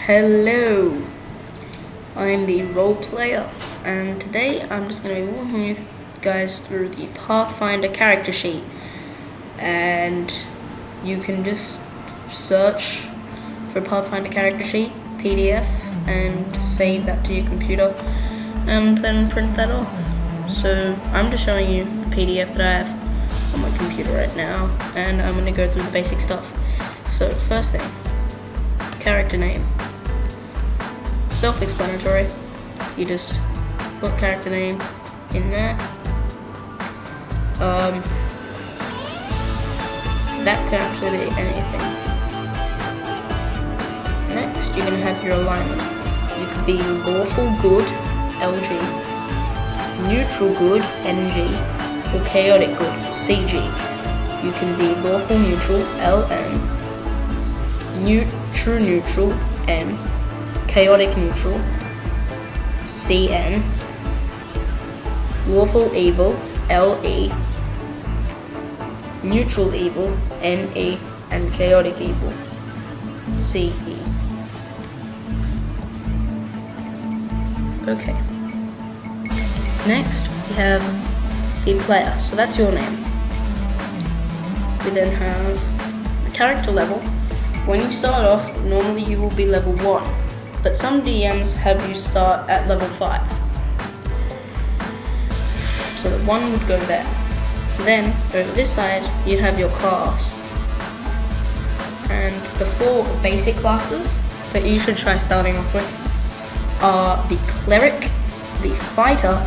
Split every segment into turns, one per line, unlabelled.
Hello, I'm the RolePlaya, and today I'm just going to be walking you guys through the Pathfinder character sheet. And you can just search for Pathfinder character sheet, PDF, and save that to your computer, and then print that off. So I'm just showing you the PDF that I have on my computer right now, and I'm going to go through the basic stuff. So first thing, character name. Self-explanatory. You just put character name in there. That can actually be anything. Next, you're going to have your alignment. You could be lawful good, LG, neutral good, NG, or chaotic good, CG. You can be lawful neutral, LN, true neutral, N, chaotic neutral, CN, lawful evil, LE, neutral evil, NE, and chaotic evil, CE. Okay. Next, we have the player. So that's your name. We then have the character level. When you start off, normally you will be level 1. But some DMs have you start at level 5. So the 1 would go there. Then, over this side, you'd have your class. And the 4 basic classes that you should try starting off with are the Cleric, the Fighter,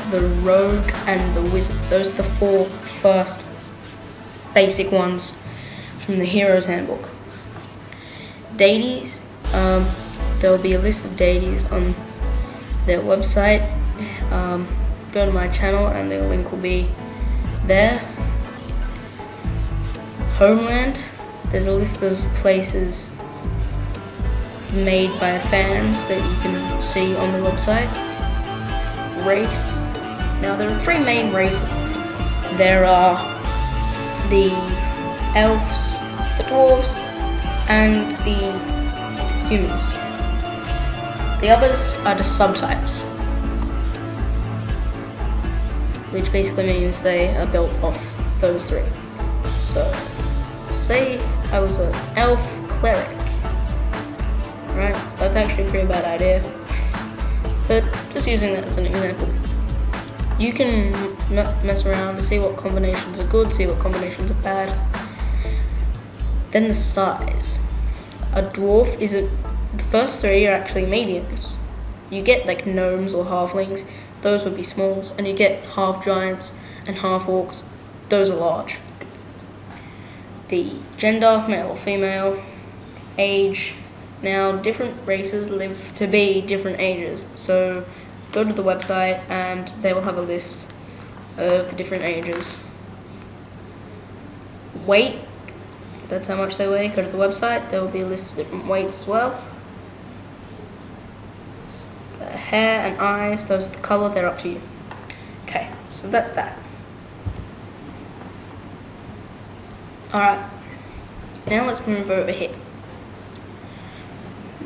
the Rogue, and the Wizard. Those are the 4 first basic ones from the Hero's Handbook. Deities, there will be a list of deities on their website. Go to my channel and the link will be there. Homeland, there's a list of places made by fans that you can see on the website. Race, now there are 3 main races. There are the elves, the dwarves, and the humans. The others are just subtypes, which basically means they are built off those 3. So, say I was an elf cleric, right? That's actually a pretty bad idea, but just using that as an example. You can mess around to see what combinations are good, see what combinations are bad. Then the size. A dwarf isn't. The first 3 are actually mediums. You get like gnomes or halflings, those would be smalls, and you get half giants and half orcs, those are large. The gender, male or female, age. Now different races live to be different ages, so go to the website and they will have a list of the different ages. Weight, that's how much they weigh. Go to the website, there will be a list of different weights as well. Hair and eyes, those are the colour, they're up to you. Okay, so that's that. Alright, now let's move over here.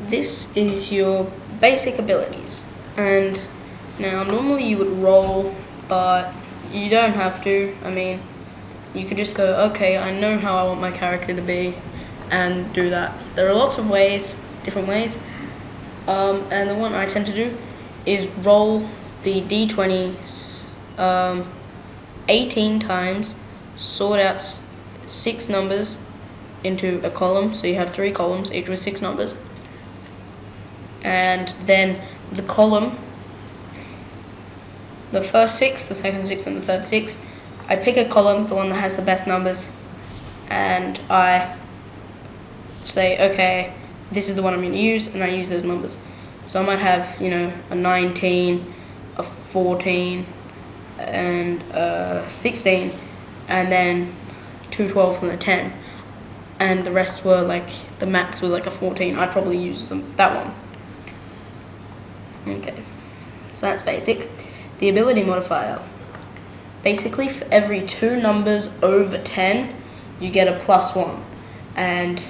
This is your basic abilities, and now normally you would roll, but you don't have to. I mean, you could just go, okay, I know how I want my character to be, and do that. There are lots of ways, different ways, and the one I tend to do is roll the d20s 18 times, sort out 6 numbers into a column, so you have 3 columns, each with 6 numbers, and then the column, the first 6, the second 6, and the third 6, I pick a column, the one that has the best numbers, and I say, okay, this is the one I'm going to use, and I use those numbers. So I might have, a 19, a 14, and a 16, and then 2 12s and a 10. And the rest were like, the max was like a 14. I'd probably use that one. Okay, so that's basic. The ability modifier. Basically, for every 2 numbers over 10, you get a +1. And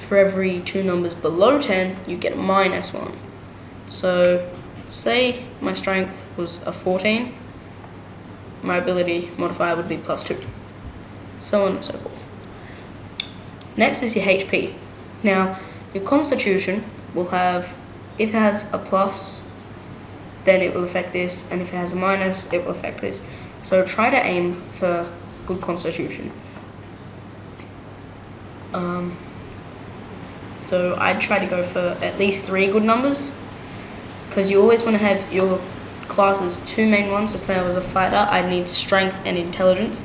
for every 2 numbers below 10, you get a -1. So, say my strength was a 14, my ability modifier would be +2, so on and so forth. Next is your HP. Now, your constitution will have, if it has a plus, then it will affect this, and if it has a minus, it will affect this. So try to aim for good constitution. So I'd try to go for at least 3 good numbers, because you always want to have your classes 2 main ones. So say I was a fighter, I'd need strength and intelligence,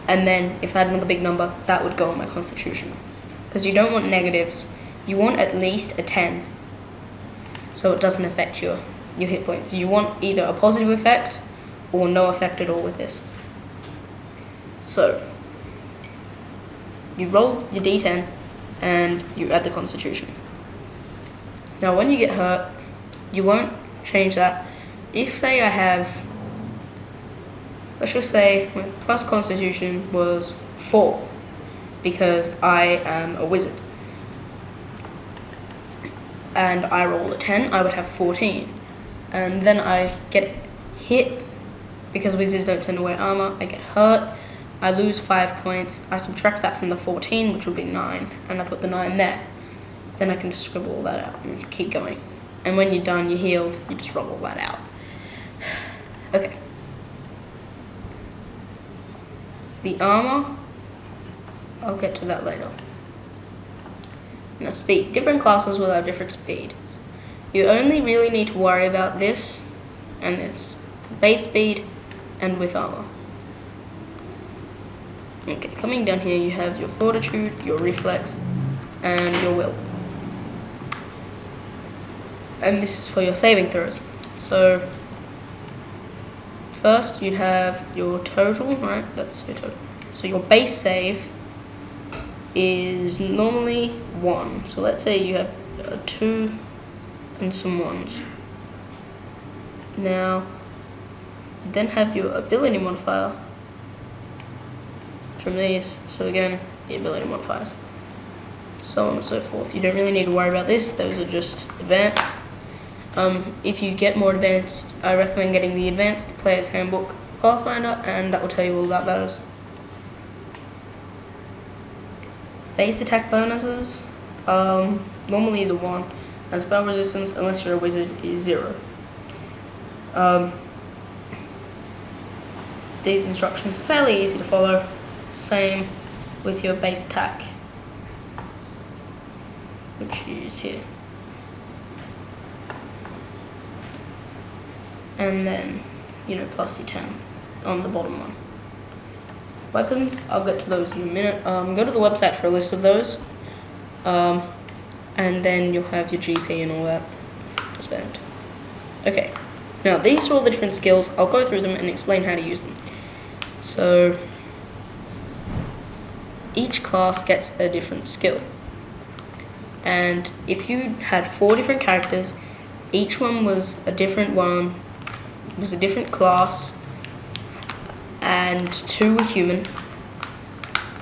and then if I had another big number, that would go on my constitution, because you don't want negatives. You want at least a 10, so it doesn't affect your hit points. You want either a positive effect or no effect at all with this. So you roll your d10 and you add the constitution. Now when you get hurt, you won't change that. If say I have, let's just say my plus constitution was 4 because I am a wizard, and I roll a 10, I would have 14. And then I get hit, because wizards don't tend to wear armor, I get hurt, I lose 5 points, I subtract that from the 14, which would be 9, and I put the 9 there. Then I can just scribble all that out and keep going. And when you're done, you're healed, you just roll all that out. Okay. The armor, I'll get to that later. Now speed. Different classes will have different speeds. You only really need to worry about this and this. Base speed and with armor. Okay, coming down here you have your fortitude, your reflex, and your will. And this is for your saving throws. So first you'd have your total, right? That's your total. So your base save is normally 1. So let's say you have 2 and some 1s. Now you then have your ability modifier from these. So again, the ability modifiers, so on and so forth. You don't really need to worry about this. Those are just advanced. If you get more advanced, I recommend getting the Advanced Player's Handbook Pathfinder, and that will tell you all about those. Base attack bonuses normally is a 1, and spell resistance, unless you're a wizard, is 0. These instructions are fairly easy to follow. Same with your base attack, which is here. And then, plus your 10 on the bottom one. Weapons, I'll get to those in a minute. Go to the website for a list of those. And then you'll have your GP and all that to spend. Okay, now these are all the different skills. I'll go through them and explain how to use them. So each class gets a different skill. And if you had 4 different characters, each one was a different one, was a different class, and 2 were human,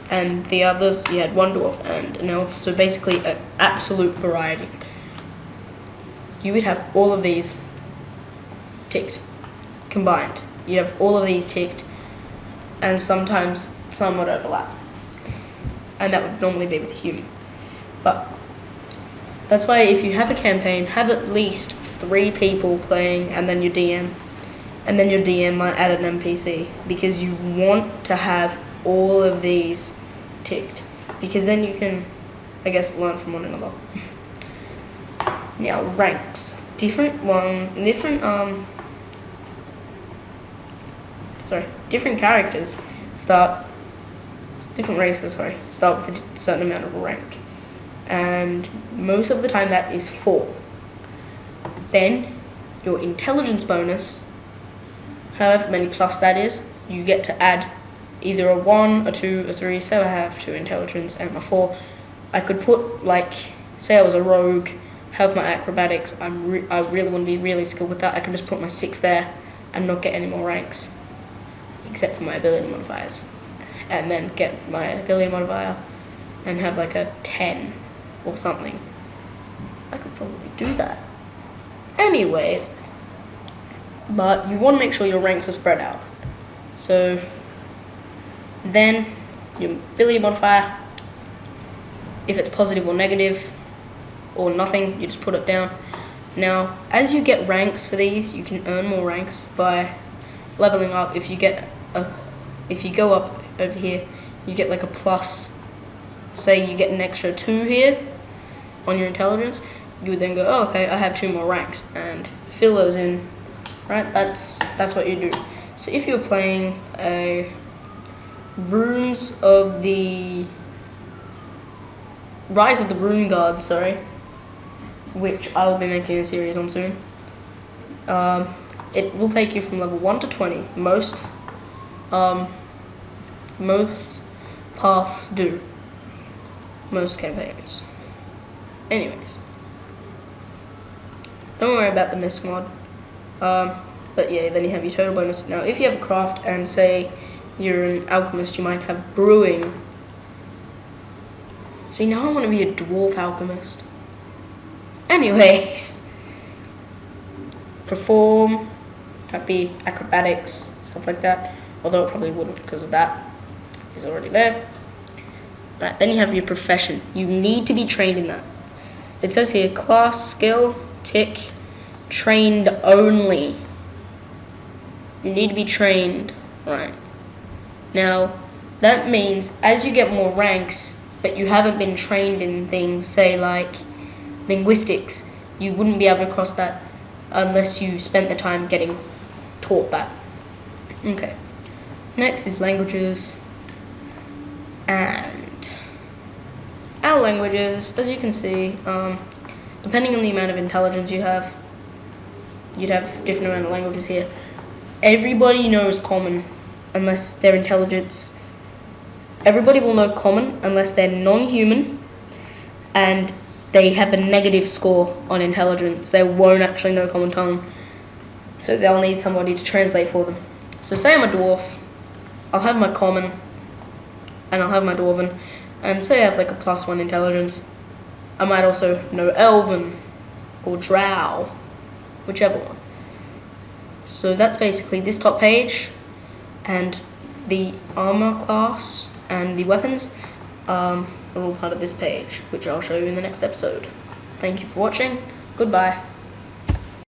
and the others, you had 1 dwarf and an elf, so basically an absolute variety. You would have all of these ticked, combined. You'd have all of these ticked, and sometimes some would overlap. And that would normally be with human. But that's why if you have a campaign, have at least 3 people playing, and then your DM. And then your DM might add an NPC, because you want to have all of these ticked, because then you can, I guess, learn from one another. Now ranks, different characters different races start with a certain amount of rank, and most of the time that is 4. Then your intelligence bonus, however many plus that is, you get to add either a 1, a 2, a 3. So I have 2 intelligence and a 4. I could put, like, say I was a rogue, have my acrobatics, I really want to be really skilled with that, I can just put my 6 there and not get any more ranks, except for my ability modifiers, and then get my ability modifier and have like a 10 or something. I could probably do that. Anyways, but you want to make sure your ranks are spread out. So then your ability modifier, if it's positive or negative or nothing, you just put it down. Now, as you get ranks for these, you can earn more ranks by leveling up. If you go up over here, you get like a plus. Say you get an extra 2 here on your intelligence, you would then go, oh, okay, I have 2 more ranks, and fill those in, right? That's what you do. So if you're playing a Runes of the Rise of the Rune Guard, sorry, which I will be making a series on soon, it will take you from level 1 to 20. Most paths do. Most campaigns. Anyways, don't worry about the miss mod. But yeah, then you have your total bonus. Now, if you have a craft and say you're an alchemist, you might have brewing. See, now I want to be a dwarf alchemist. Anyways, perform, that'd be acrobatics, stuff like that. Although it probably wouldn't because of that. He's already there. Right, then you have your profession. You need to be trained in that. It says here, class, skill, tick, trained only. You need to be trained, right? Now, that means as you get more ranks, but you haven't been trained in things, say like linguistics, you wouldn't be able to cross that unless you spent the time getting taught that. Okay. Next is languages. And our languages, as you can see, depending on the amount of intelligence you have, you'd have different amount of languages here. Everybody knows common unless they're intelligence. Everybody will know common unless they're non-human and they have a negative score on intelligence. They won't actually know common tongue, so they'll need somebody to translate for them. So say I'm a dwarf, I'll have my common and I'll have my dwarven, and say I have like a +1 intelligence, I might also know elven or drow, whichever one. So that's basically this top page, and the armor class and the weapons are all part of this page, which I'll show you in the next episode. Thank you for watching. Goodbye.